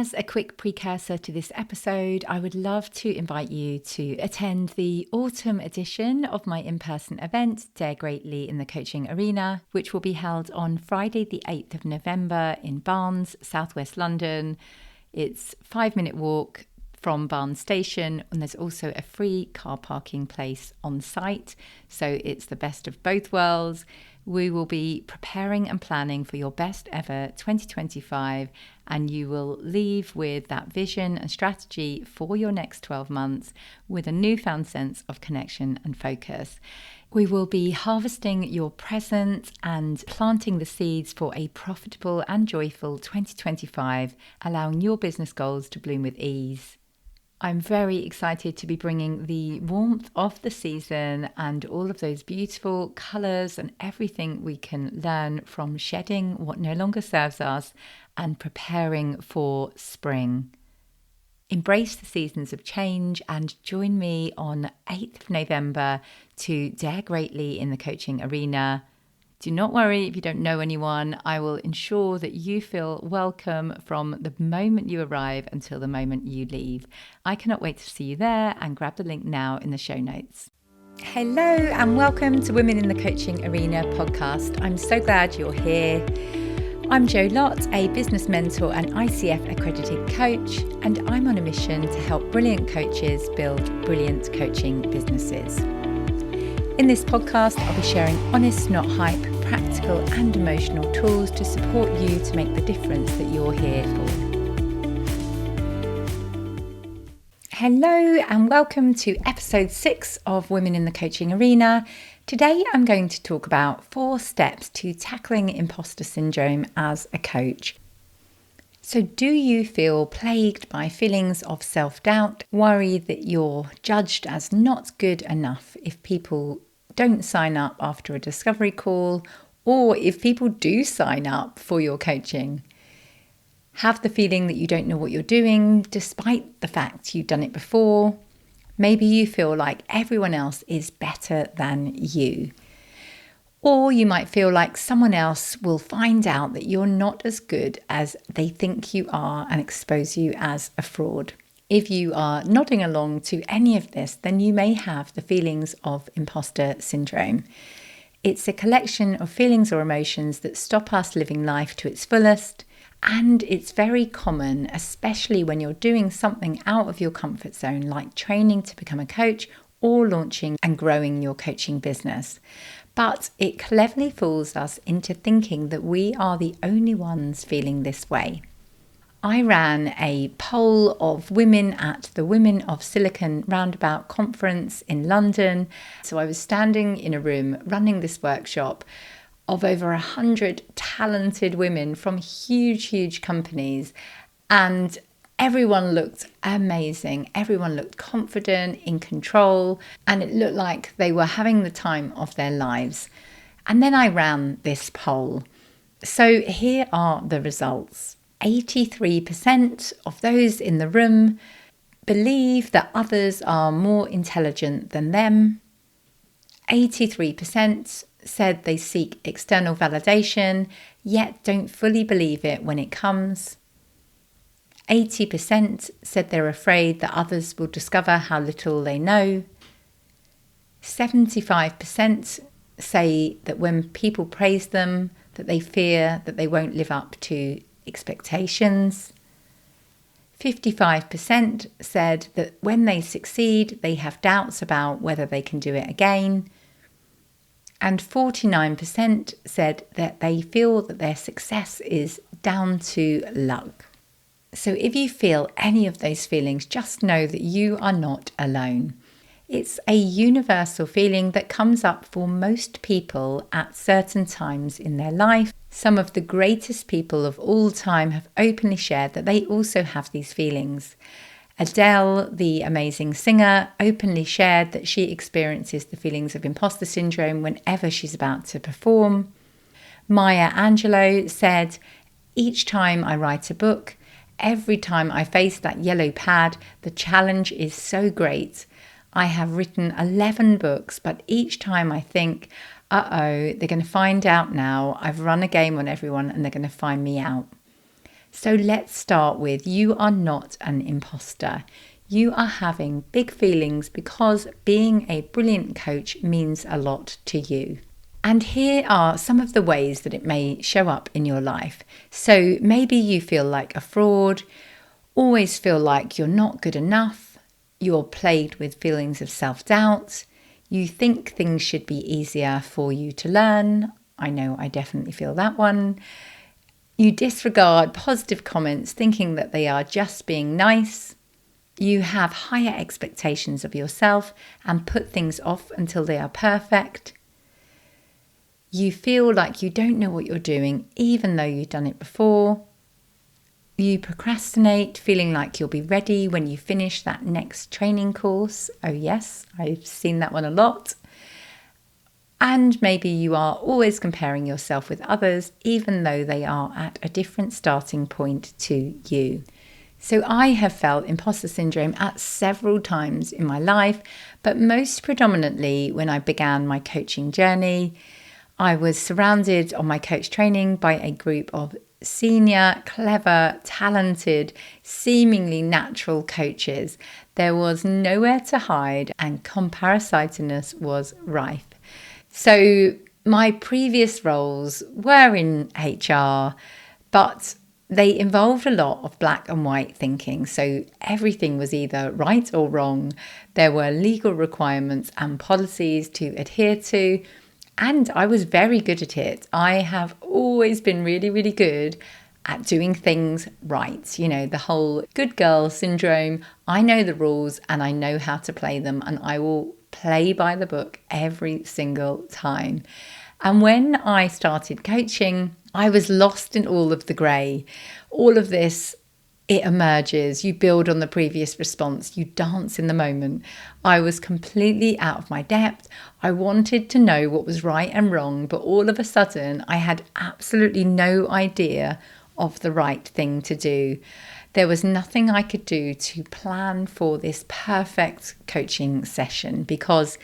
As a quick precursor to this episode, I would love to invite you to attend the autumn edition of my in-person event, Dare Greatly in the Coaching Arena, which will be held on Friday the 8th of November in Barnes, southwest London. It's a 5-minute walk from Barnes Station, and there's also a free car parking place on site. So it's the best of both worlds. We will be preparing and planning for your best ever 2025, and you will leave with that vision and strategy for your next 12 months with a newfound sense of connection and focus. We will be harvesting your present and planting the seeds for a profitable and joyful 2025, allowing your business goals to bloom with ease. I'm very excited to be bringing the warmth of the season and all of those beautiful colours and everything we can learn from shedding what no longer serves us and preparing for spring. Embrace the seasons of change and join me on 8th of November to Dare Greatly in the Coaching Arena. Do not worry if you don't know anyone. I will ensure that you feel welcome from the moment you arrive until the moment you leave. I cannot wait to see you there, and grab the link now in the show notes. Hello and welcome to Women in the Coaching Arena podcast. I'm so glad you're here. I'm Jo Lott, a business mentor and ICF accredited coach, and I'm on a mission to help brilliant coaches build brilliant coaching businesses. In this podcast, I'll be sharing honest, not hype, practical and emotional tools to support you to make the difference that you're here for. Hello and welcome to episode 6 of Women in the Coaching Arena. Today I'm going to talk about 4 steps to tackling imposter syndrome as a coach. So do you feel plagued by feelings of self-doubt, worry that you're judged as not good enough if people don't sign up after a discovery call, or if people do sign up for your coaching? Have the feeling that you don't know what you're doing despite the fact you've done it before? Maybe you feel like everyone else is better than you. Or you might feel like someone else will find out that you're not as good as they think you are and expose you as a fraud. If you are nodding along to any of this, then you may have the feelings of imposter syndrome. It's a collection of feelings or emotions that stop us living life to its fullest, and it's very common, especially when you're doing something out of your comfort zone, like training to become a coach or launching and growing your coaching business. But it cleverly fools us into thinking that we are the only ones feeling this way. I ran a poll of women at the Women of Silicon Roundabout conference in London. So I was standing in a room running this workshop of over 100 talented women from huge companies, and everyone looked amazing. Everyone looked confident, in control, and it looked like they were having the time of their lives. And then I ran this poll. So here are the results. 83% of those in the room believe that others are more intelligent than them. 83% said they seek external validation, yet don't fully believe it when it comes. 80% said they're afraid that others will discover how little they know. 75% say that when people praise them, that they fear that they won't live up to expectations. 55% said that when they succeed, they have doubts about whether they can do it again. And 49% said that they feel that their success is down to luck. So if you feel any of those feelings, just know that you are not alone. It's a universal feeling that comes up for most people at certain times in their life. Some of the greatest people of all time have openly shared that they also have these feelings. Adele, the amazing singer, openly shared that she experiences the feelings of imposter syndrome whenever she's about to perform. Maya Angelou said, "Each time I write a book, every time I face that yellow pad, the challenge is so great. I have written 11 books, but each time I think, they're going to find out now. I've run a game on everyone and they're going to find me out." So let's start with, you are not an imposter. You are having big feelings because being a brilliant coach means a lot to you. And here are some of the ways that it may show up in your life. So maybe you feel like a fraud, always feel like you're not good enough, you're plagued with feelings of self-doubt, you think things should be easier for you to learn. I know I definitely feel that one. You disregard positive comments, thinking that they are just being nice. You have higher expectations of yourself and put things off until they are perfect. You feel like you don't know what you're doing, even though you've done it before. You procrastinate, feeling like you'll be ready when you finish that next training course. Oh yes, I've seen that one a lot. And maybe you are always comparing yourself with others, even though they are at a different starting point to you. So I have felt imposter syndrome at several times in my life, but most predominantly when I began my coaching journey. I was surrounded on my coach training by a group of senior, clever, talented, seemingly natural coaches. There was nowhere to hide and comparisiveness was rife. So my previous roles were in HR, but they involved a lot of black and white thinking. So everything was either right or wrong. There were legal requirements and policies to adhere to. And I was very good at it. I have always been really, really good at doing things right. You know, the whole good girl syndrome. I know the rules and I know how to play them, and I will play by the book every single time. And when I started coaching, I was lost in all of the grey. All of this, it emerges, you build on the previous response, you dance in the moment. I was completely out of my depth. I wanted to know what was right and wrong, but all of a sudden I had absolutely no idea of the right thing to do. There was nothing I could do to plan for this perfect coaching session because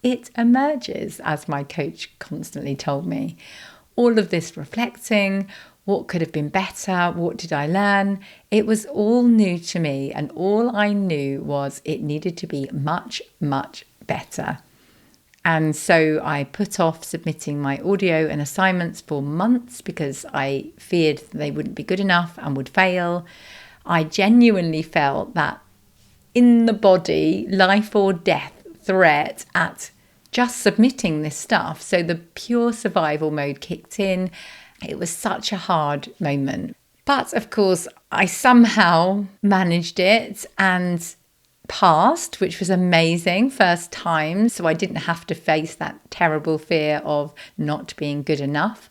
it emerges, as my coach constantly told me. All of this reflecting, what could have been better? What did I learn? It was all new to me, and all I knew was it needed to be much, much better. And so I put off submitting my audio and assignments for months because I feared they wouldn't be good enough and would fail. I genuinely felt that in the body, life or death threat at just submitting this stuff. So the pure survival mode kicked in. It was such a hard moment. But of course, I somehow managed it and passed, which was amazing, first time. So I didn't have to face that terrible fear of not being good enough.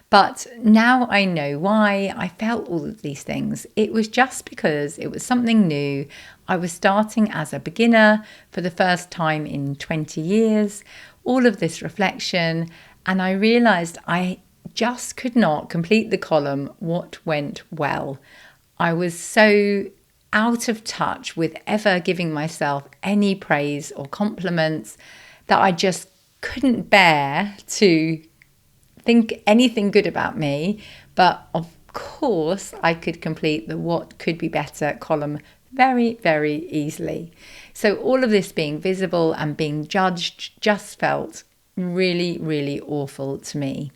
But now I know why I felt all of these things. It was just because it was something new. I was starting as a beginner for the first time in 20 years, all of this reflection, and I realised I just could not complete the column, what went well. I was so out of touch with ever giving myself any praise or compliments that I just couldn't bear to think anything good about me. But of course, I could complete the what could be better column very, very easily. So all of this being visible and being judged just felt really, really awful to me.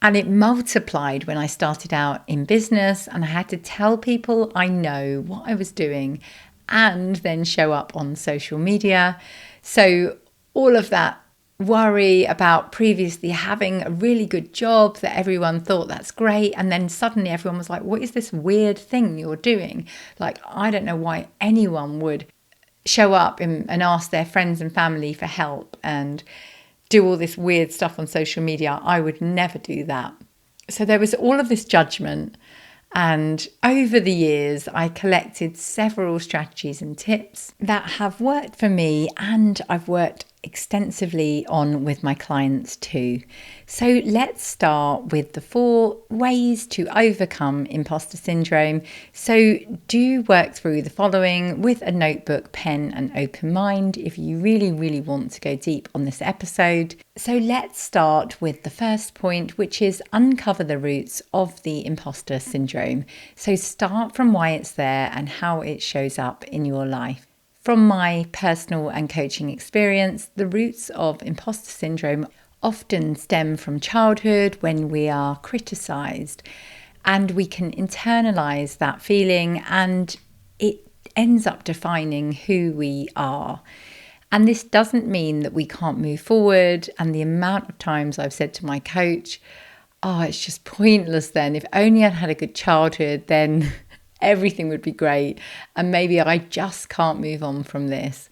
And it multiplied when I started out in business and I had to tell people I know what I was doing and then show up on social media. So all of that worry about previously having a really good job that everyone thought that's great. And then suddenly everyone was like, what is this weird thing you're doing? Like, I don't know why anyone would show up and ask their friends and family for help and do all this weird stuff on social media. I would never do that. So there was all of this judgment. And over the years, I collected several strategies and tips that have worked for me. And I've worked extensively on with my clients too. So let's start with the 4 ways to overcome imposter syndrome. So do work through the following with a notebook, pen and open mind if you really want to go deep on this episode. So let's start with the first point, which is uncover the roots of the imposter syndrome. So start from why it's there and how it shows up in your life. From my personal and coaching experience, the roots of imposter syndrome often stem from childhood when we are criticised, and we can internalise that feeling and it ends up defining who we are. And this doesn't mean that we can't move forward. And the amount of times I've said to my coach, oh, it's just pointless then. If only I'd had a good childhood, then everything would be great. And maybe I just can't move on from this.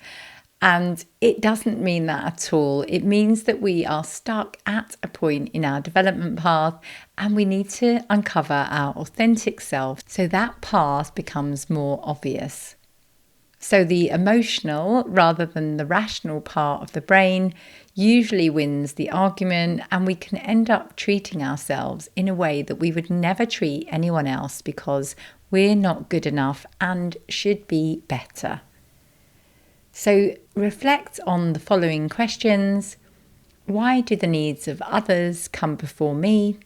And it doesn't mean that at all. It means that we are stuck at a point in our development path and we need to uncover our authentic self so that path becomes more obvious. So the emotional rather than the rational part of the brain usually wins the argument, and we can end up treating ourselves in a way that we would never treat anyone else because we're not good enough and should be better. So reflect on the following questions. Why do the needs of others come before me?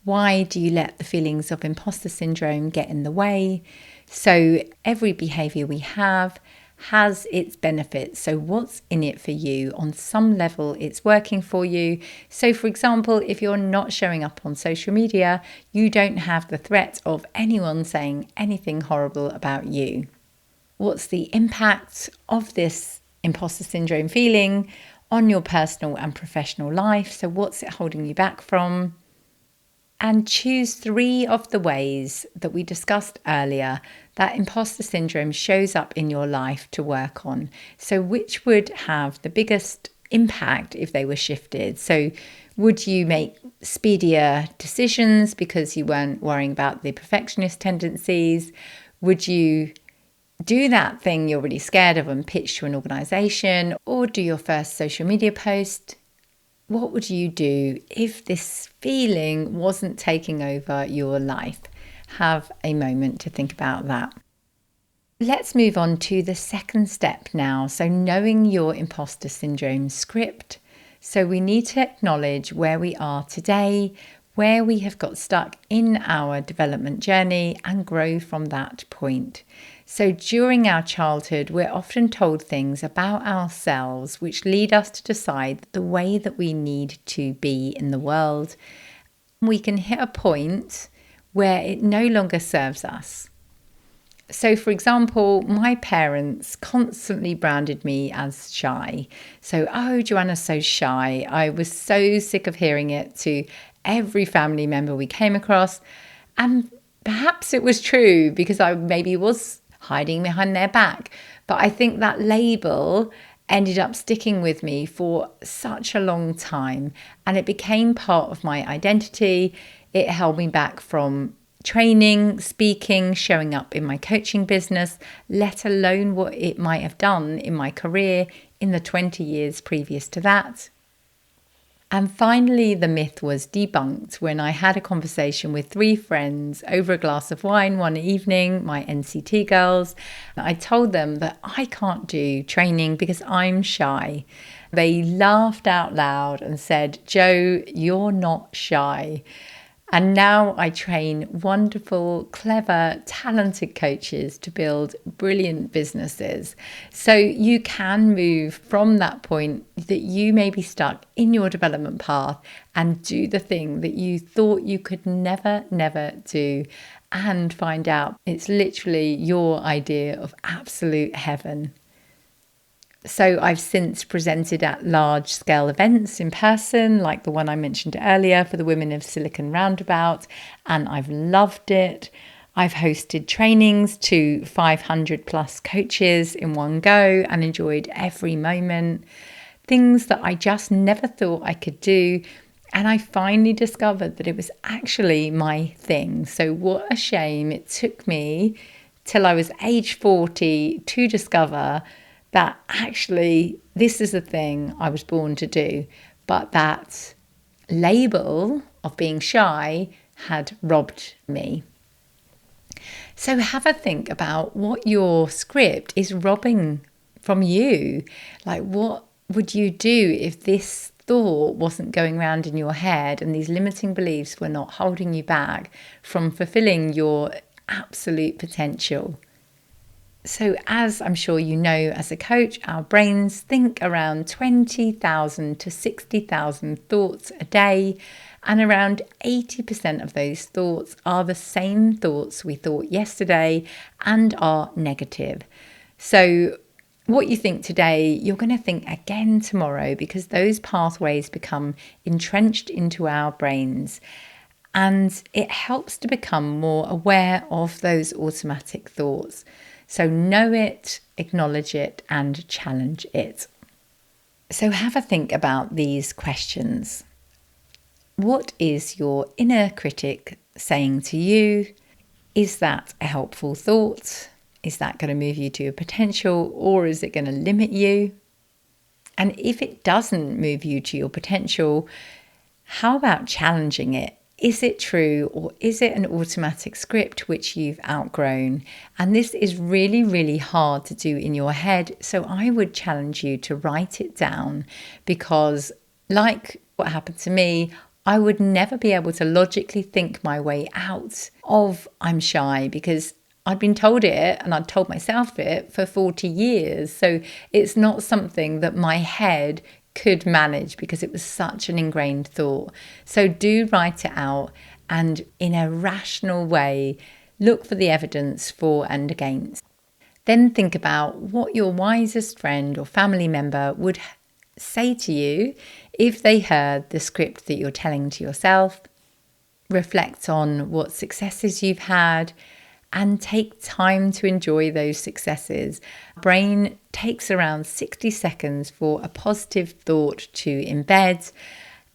Why do you let the feelings of imposter syndrome get in the way? So every behaviour we have has its benefits. So what's in it for you? On some level, it's working for you. So for example, if you're not showing up on social media, you don't have the threat of anyone saying anything horrible about you. What's the impact of this imposter syndrome feeling on your personal and professional life? So what's it holding you back from? And choose 3 of the ways that we discussed earlier that imposter syndrome shows up in your life to work on. So which would have the biggest impact if they were shifted? So would you make speedier decisions because you weren't worrying about the perfectionist tendencies? Would you do that thing you're really scared of and pitch to an organisation, or do your first social media post? What would you do if this feeling wasn't taking over your life? Have a moment to think about that. Let's move on to the second step now. So knowing your imposter syndrome script. So we need to acknowledge where we are today, where we have got stuck in our development journey, and grow from that point. So during our childhood, we're often told things about ourselves which lead us to decide the way that we need to be in the world. We can hit a point where it no longer serves us. So for example, my parents constantly branded me as shy. So, oh, Joanna's so shy. I was so sick of hearing it to every family member we came across. And perhaps it was true because I maybe was hiding behind their back. But I think that label ended up sticking with me for such a long time, and it became part of my identity. It held me back from training, speaking, showing up in my coaching business, let alone what it might have done in my career in the 20 years previous to that. And finally, the myth was debunked when I had a conversation with 3 friends over a glass of wine one evening, my NCT girls. I told them that I can't do training because I'm shy. They laughed out loud and said, Jo, you're not shy. And now I train wonderful, clever, talented coaches to build brilliant businesses. So you can move from that point that you may be stuck in your development path and do the thing that you thought you could never do, and find out it's literally your idea of absolute heaven. So I've since presented at large-scale events in person, like the one I mentioned earlier for the Women of Silicon Roundabout, and I've loved it. I've hosted trainings to 500 plus coaches in one go and enjoyed every moment. Things that I just never thought I could do. And I finally discovered that it was actually my thing. So what a shame it took me till I was age 40 to discover that actually this is the thing I was born to do, but that label of being shy had robbed me. So have a think about what your script is robbing from you. Like, what would you do if this thought wasn't going around in your head and these limiting beliefs were not holding you back from fulfilling your absolute potential? So as I'm sure you know, as a coach, our brains think around 20,000 to 60,000 thoughts a day. And around 80% of those thoughts are the same thoughts we thought yesterday and are negative. So what you think today, you're going to think again tomorrow, because those pathways become entrenched into our brains. And it helps to become more aware of those automatic thoughts. So know it, acknowledge it, and challenge it. So have a think about these questions. What is your inner critic saying to you? Is that a helpful thought? Is that going to move you to your potential, or is it going to limit you? And if it doesn't move you to your potential, how about challenging it? Is it true, or is it an automatic script which you've outgrown? And this is really, really hard to do in your head. So I would challenge you to write it down, because like what happened to me, I would never be able to logically think my way out of I'm shy, because I'd been told it and I'd told myself it for 40 years. So it's not something that my head could manage, because it was such an ingrained thought. So do write it out, and in a rational way, look for the evidence for and against. Then think about what your wisest friend or family member would say to you if they heard the script that you're telling to yourself. Reflect on what successes you've had, and take time to enjoy those successes. Brain takes around 60 seconds for a positive thought to embed.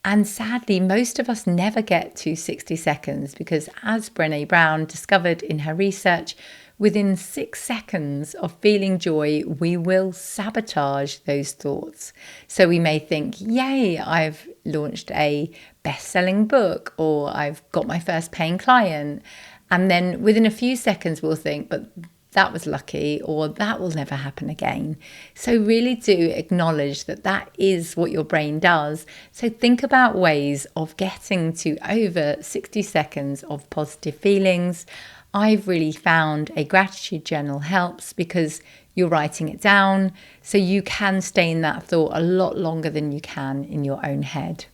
And sadly, most of us never get to 60 seconds, because as Brené Brown discovered in her research, within 6 seconds of feeling joy, we will sabotage those thoughts. So we may think, yay, I've launched a best-selling book, or I've got my first paying client. And then within a few seconds, we'll think, but that was lucky, or that will never happen again. So really do acknowledge that that is what your brain does. So think about ways of getting to over 60 seconds of positive feelings. I've really found a gratitude journal helps, because you're writing it down, so you can stay in that thought a lot longer than you can in your own head.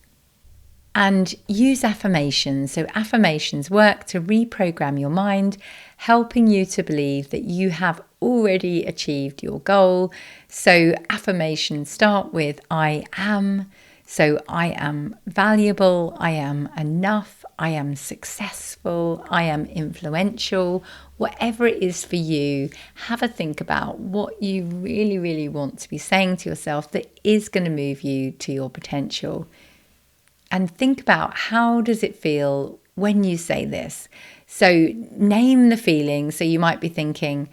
And use affirmations. So affirmations work to reprogram your mind, helping you to believe that you have already achieved your goal. So affirmations start with I am. So I am valuable, I am enough, I am successful, I am influential. Whatever it is for you, have a think about what you really, really want to be saying to yourself that is going to move you to your potential. And think about, how does it feel when you say this? So name the feeling. So you might be thinking,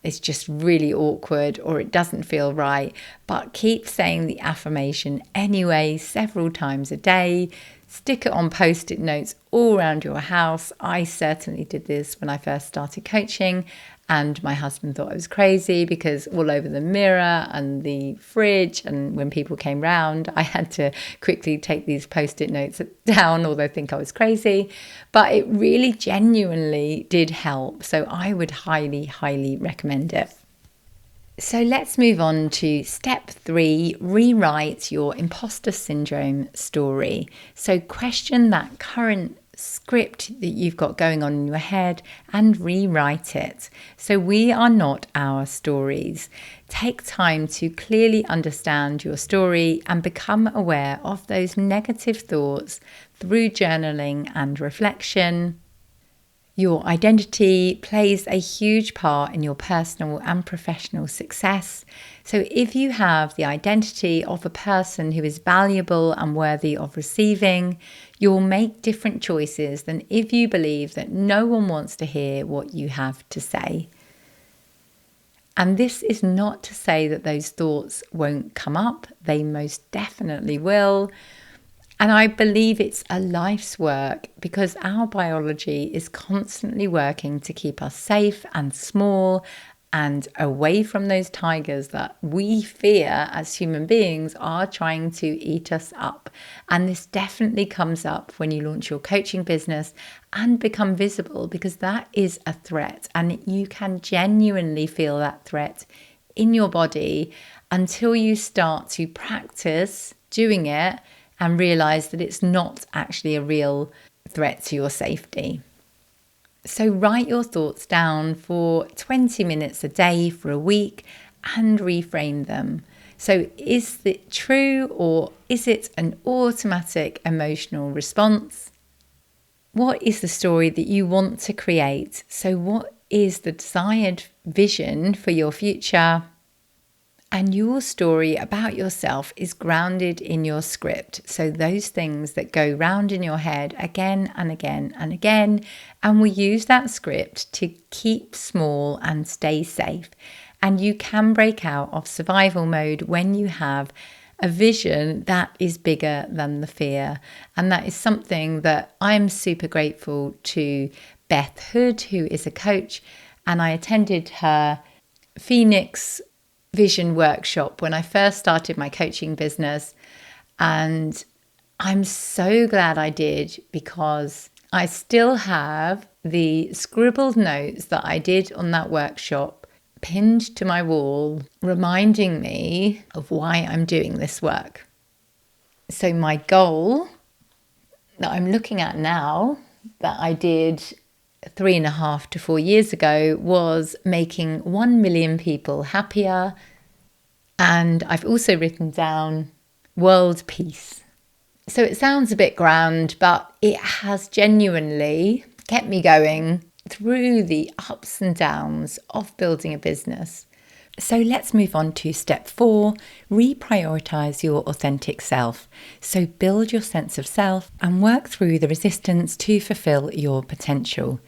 it's just really awkward, or it doesn't feel right. But keep saying the affirmation anyway, several times a day. Stick it on Post-it notes all around your house. I certainly did this when I first started coaching, and my husband thought I was crazy, because all over the mirror and the fridge, and when people came round, I had to quickly take these Post-it notes down, although they think I was crazy. But it really genuinely did help. So I would highly, highly recommend it. So let's move on to step 3, rewrite your imposter syndrome story. So question that current script that you've got going on in your head and rewrite it. So we are not our stories. Take time to clearly understand your story and become aware of those negative thoughts through journaling and reflection. Your identity plays a huge part in your personal and professional success. So if you have the identity of a person who is valuable and worthy of receiving, you'll make different choices than if you believe that no one wants to hear what you have to say. And this is not to say that those thoughts won't come up. They most definitely will. And I believe it's a life's work because our biology is constantly working to keep us safe and small and away from those tigers that we fear as human beings are trying to eat us up. And this definitely comes up when you launch your coaching business and become visible, because that is a threat and you can genuinely feel that threat in your body until you start to practice doing it and realize that it's not actually a real threat to your safety. So write your thoughts down for 20 minutes a day for a week and reframe them. So is it true, or is it an automatic emotional response? What is the story that you want to create? So what is the desired vision for your future? And your story about yourself is grounded in your script. So those things that go round in your head again and again and again. And we use that script to keep small and stay safe. And you can break out of survival mode when you have a vision that is bigger than the fear. And that is something that I'm super grateful to Beth Hood, who is a coach. And I attended her Phoenix Vision workshop when I first started my coaching business, and I'm so glad I did, because I still have the scribbled notes that I did on that workshop pinned to my wall, reminding me of why I'm doing this work. So my goal that I'm looking at now, that I did 3.5 to 4 years ago, was making 1 million people happier. And I've also written down world peace. So it sounds a bit grand, but it has genuinely kept me going through the ups and downs of building a business. So let's move on to step 4, reprioritise your authentic self. So build your sense of self and work through the resistance to fulfill your potential.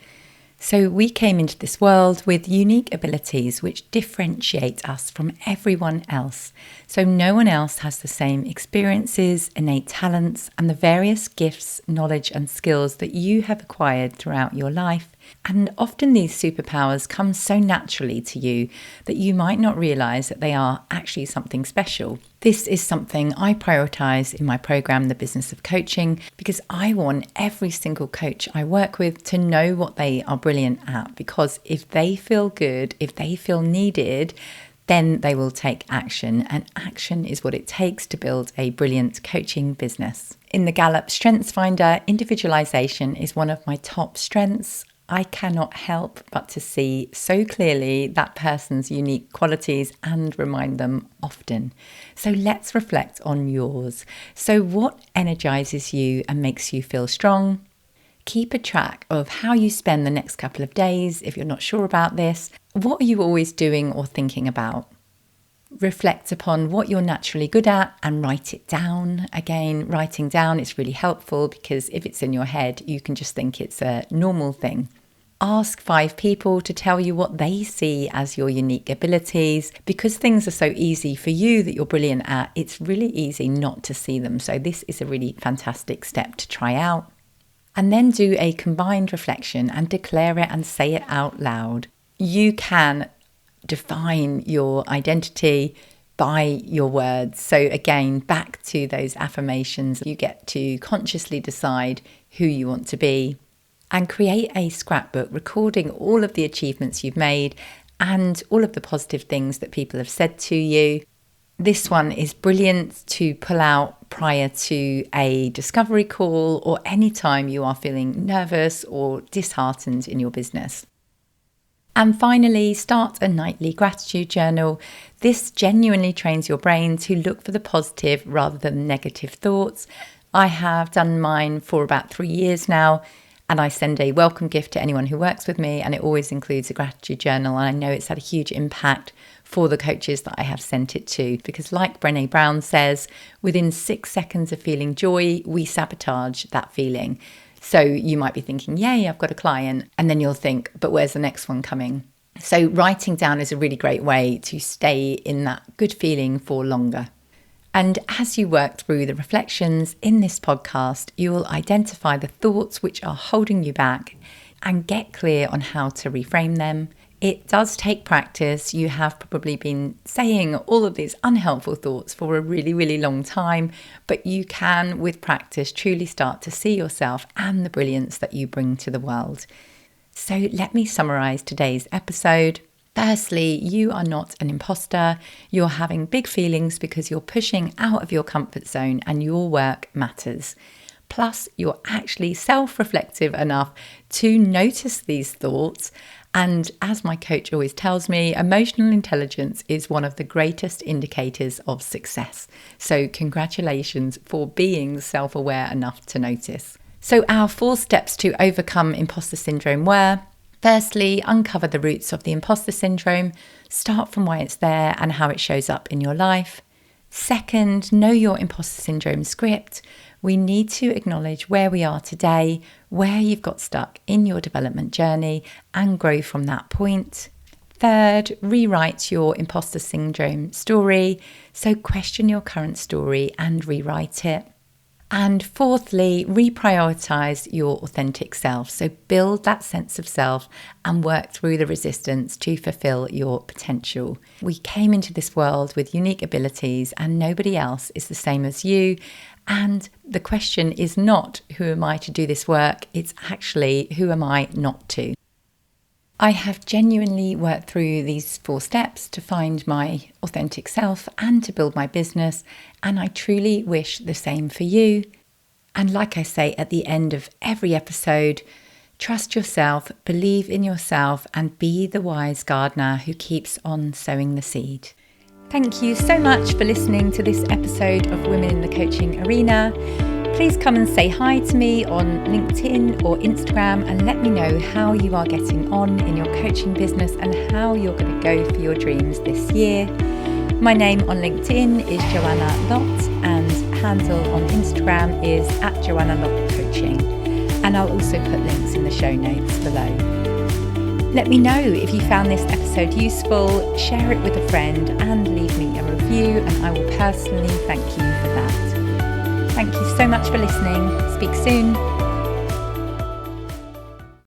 So we came into this world with unique abilities which differentiate us from everyone else. So no one else has the same experiences, innate talents, and the various gifts, knowledge, and skills that you have acquired throughout your life. And often these superpowers come so naturally to you that you might not realise that they are actually something special. This is something I prioritise in my program, The Business of Coaching, because I want every single coach I work with to know what they are brilliant at. Because if they feel good, if they feel needed, then they will take action. And action is what it takes to build a brilliant coaching business. In the Gallup Strengths Finder, individualisation is one of my top strengths. I cannot help but to see so clearly that person's unique qualities and remind them often. So let's reflect on yours. So what energizes you and makes you feel strong? Keep a track of how you spend the next couple of days if you're not sure about this. What are you always doing or thinking about? Reflect upon what you're naturally good at and write it down. Again, writing down is really helpful because if it's in your head, you can just think it's a normal thing. Ask 5 people to tell you what they see as your unique abilities. Because things are so easy for you that you're brilliant at, it's really easy not to see them. So this is a really fantastic step to try out. And then do a combined reflection and declare it and say it out loud. You can define your identity by your words. So again, back to those affirmations, you get to consciously decide who you want to be and create a scrapbook recording all of the achievements you've made and all of the positive things that people have said to you. This one is brilliant to pull out prior to a discovery call or any time you are feeling nervous or disheartened in your business. And finally, start a nightly gratitude journal. This genuinely trains your brain to look for the positive rather than negative thoughts. I have done mine for about 3 years now, and I send a welcome gift to anyone who works with me, and it always includes a gratitude journal. And I know it's had a huge impact for the coaches that I have sent it to, because like Brené Brown says, within 6 seconds of feeling joy, we sabotage that feeling. So you might be thinking, yay, I've got a client. And then you'll think, but where's the next one coming? So writing down is a really great way to stay in that good feeling for longer. And as you work through the reflections in this podcast, you will identify the thoughts which are holding you back and get clear on how to reframe them. It does take practice. You have probably been saying all of these unhelpful thoughts for a really, really long time, but you can, with practice, truly start to see yourself and the brilliance that you bring to the world. So let me summarize today's episode. Firstly, you are not an imposter. You're having big feelings because you're pushing out of your comfort zone and your work matters. Plus, you're actually self-reflective enough to notice these thoughts. And as my coach always tells me, emotional intelligence is one of the greatest indicators of success. So congratulations for being self-aware enough to notice. So our 4 steps to overcome imposter syndrome were: firstly, uncover the roots of the imposter syndrome. Start from why it's there and how it shows up in your life. Second, know your imposter syndrome script. We need to acknowledge where we are today, where you've got stuck in your development journey, and grow from that point. Third, rewrite your imposter syndrome story. So question your current story and rewrite it. And fourthly, reprioritise your authentic self. So build that sense of self and work through the resistance to fulfill your potential. We came into this world with unique abilities and nobody else is the same as you. And the question is not, who am I to do this work? It's actually, who am I not to? I have genuinely worked through these 4 steps to find my authentic self and to build my business, and I truly wish the same for you. And like I say at the end of every episode, trust yourself, believe in yourself, and be the wise gardener who keeps on sowing the seed. Thank you so much for listening to this episode of Women in the Coaching Arena. Please come and say hi to me on LinkedIn or Instagram and let me know how you are getting on in your coaching business and how you're going to go for your dreams this year. My name on LinkedIn is Joanna Lott and handle on Instagram is @JoannaLottCoaching. And I'll also put links in the show notes below. Let me know if you found this episode useful, share it with a friend and leave me a review and I will personally thank you for that. Thank you so much for listening. Speak soon.